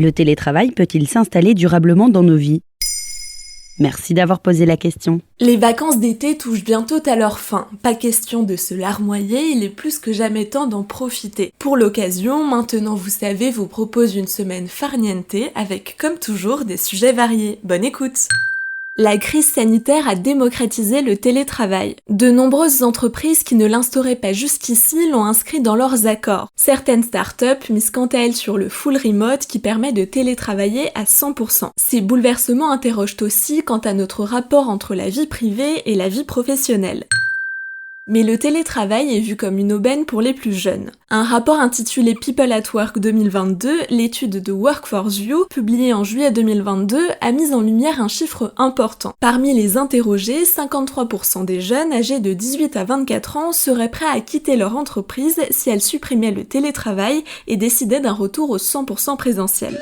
Le télétravail peut-il s'installer durablement dans nos vies ? Merci d'avoir posé la question. Les vacances d'été touchent bientôt à leur fin. Pas question de se larmoyer, il est plus que jamais temps d'en profiter. Pour l'occasion, Maintenant vous savez vous propose une semaine farniente avec, comme toujours, des sujets variés. Bonne écoute! La crise sanitaire a démocratisé le télétravail. De nombreuses entreprises qui ne l'instauraient pas jusqu'ici l'ont inscrit dans leurs accords. Certaines startups misent quant à elles sur le full remote qui permet de télétravailler à 100%. Ces bouleversements interrogent aussi quant à notre rapport entre la vie privée et la vie professionnelle. Mais le télétravail est vu comme une aubaine pour les plus jeunes. Un rapport intitulé People at Work 2022, l'étude de Work4You, publiée en juillet 2022, a mis en lumière un chiffre important. Parmi les interrogés, 53% des jeunes âgés de 18 à 24 ans seraient prêts à quitter leur entreprise si elle supprimait le télétravail et décidait d'un retour au 100% présentiel.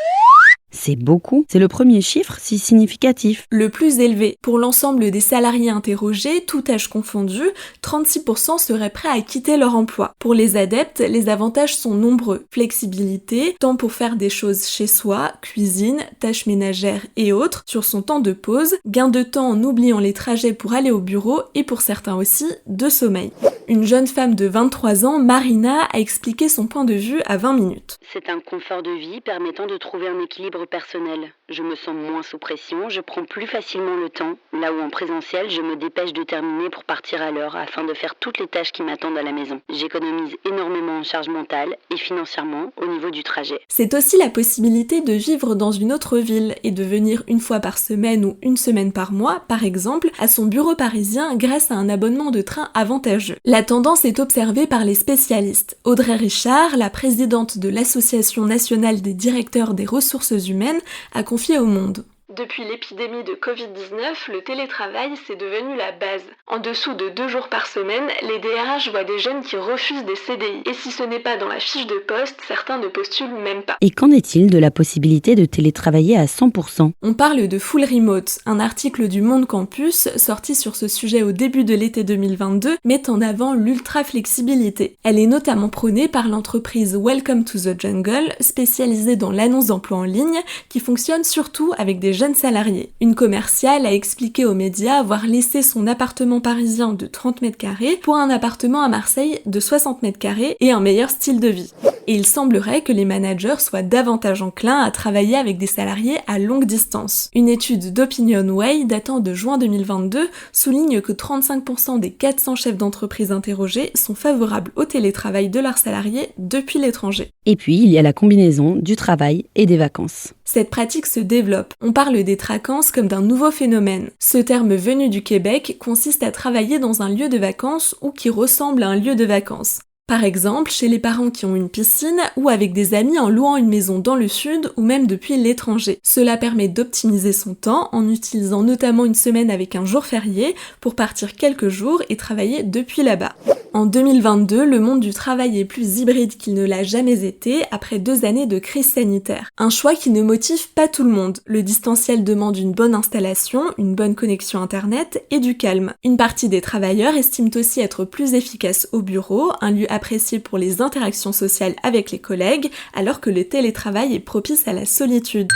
C'est beaucoup. C'est le premier chiffre si significatif. Le plus élevé. Pour l'ensemble des salariés interrogés, tout âge confondu, 36% seraient prêts à quitter leur emploi. Pour les adeptes, les avantages sont nombreux. Flexibilité, temps pour faire des choses chez soi, cuisine, tâches ménagères et autres, sur son temps de pause, gain de temps en oubliant les trajets pour aller au bureau et pour certains aussi, de sommeil. Une jeune femme de 23 ans, Marina, a expliqué son point de vue à 20 minutes. C'est un confort de vie permettant de trouver un équilibre personnel. Je me sens moins sous pression, je prends plus facilement le temps, là où en présentiel, je me dépêche de terminer pour partir à l'heure afin de faire toutes les tâches qui m'attendent à la maison. J'économise énormément en charge mentale et financièrement au niveau du trajet. C'est aussi la possibilité de vivre dans une autre ville et de venir une fois par semaine ou une semaine par mois, par exemple, à son bureau parisien grâce à un abonnement de train avantageux. La tendance est observée par les spécialistes. Audrey Richard, la présidente de l'Association nationale des directeurs des ressources humaines, a confié au Monde. Depuis l'épidémie de Covid-19, le télétravail, c'est devenu la base. En dessous de 2 jours par semaine, les DRH voient des jeunes qui refusent des CDI. Et si ce n'est pas dans la fiche de poste, certains ne postulent même pas. Et qu'en est-il de la possibilité de télétravailler à 100% ? On parle de full remote. Un article du Monde Campus, sorti sur ce sujet au début de l'été 2022, met en avant l'ultra-flexibilité. Elle est notamment prônée par l'entreprise Welcome to the Jungle, spécialisée dans l'annonce d'emploi en ligne, qui fonctionne surtout avec des jeunes salariés. Une commerciale a expliqué aux médias avoir laissé son appartement parisien de 30 mètres carrés pour un appartement à Marseille de 60 mètres carrés et un meilleur style de vie. Et il semblerait que les managers soient davantage enclins à travailler avec des salariés à longue distance. Une étude d'OpinionWay datant de juin 2022 souligne que 35% des 400 chefs d'entreprise interrogés sont favorables au télétravail de leurs salariés depuis l'étranger. Et puis, il y a la combinaison du travail et des vacances. Cette pratique se développe. On parle des tracances comme d'un nouveau phénomène. Ce terme venu du Québec consiste à travailler dans un lieu de vacances ou qui ressemble à un lieu de vacances. Par exemple, chez les parents qui ont une piscine ou avec des amis en louant une maison dans le sud ou même depuis l'étranger. Cela permet d'optimiser son temps en utilisant notamment une semaine avec un jour férié pour partir quelques jours et travailler depuis là-bas. En 2022, le monde du travail est plus hybride qu'il ne l'a jamais été après 2 années de crise sanitaire. Un choix qui ne motive pas tout le monde. Le distanciel demande une bonne installation, une bonne connexion internet et du calme. Une partie des travailleurs estiment aussi être plus efficaces au bureau, un lieu apprécié pour les interactions sociales avec les collègues, alors que le télétravail est propice à la solitude.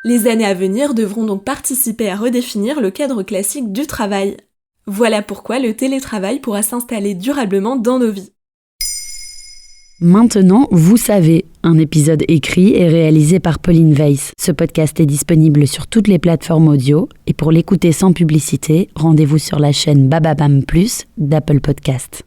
Les années à venir devront donc participer à redéfinir le cadre classique du travail. Voilà pourquoi le télétravail pourra s'installer durablement dans nos vies. Maintenant, vous savez, un épisode écrit et réalisé par Pauline Weiss. Ce podcast est disponible sur toutes les plateformes audio et pour l'écouter sans publicité, rendez-vous sur la chaîne Bababam Plus d'Apple Podcast.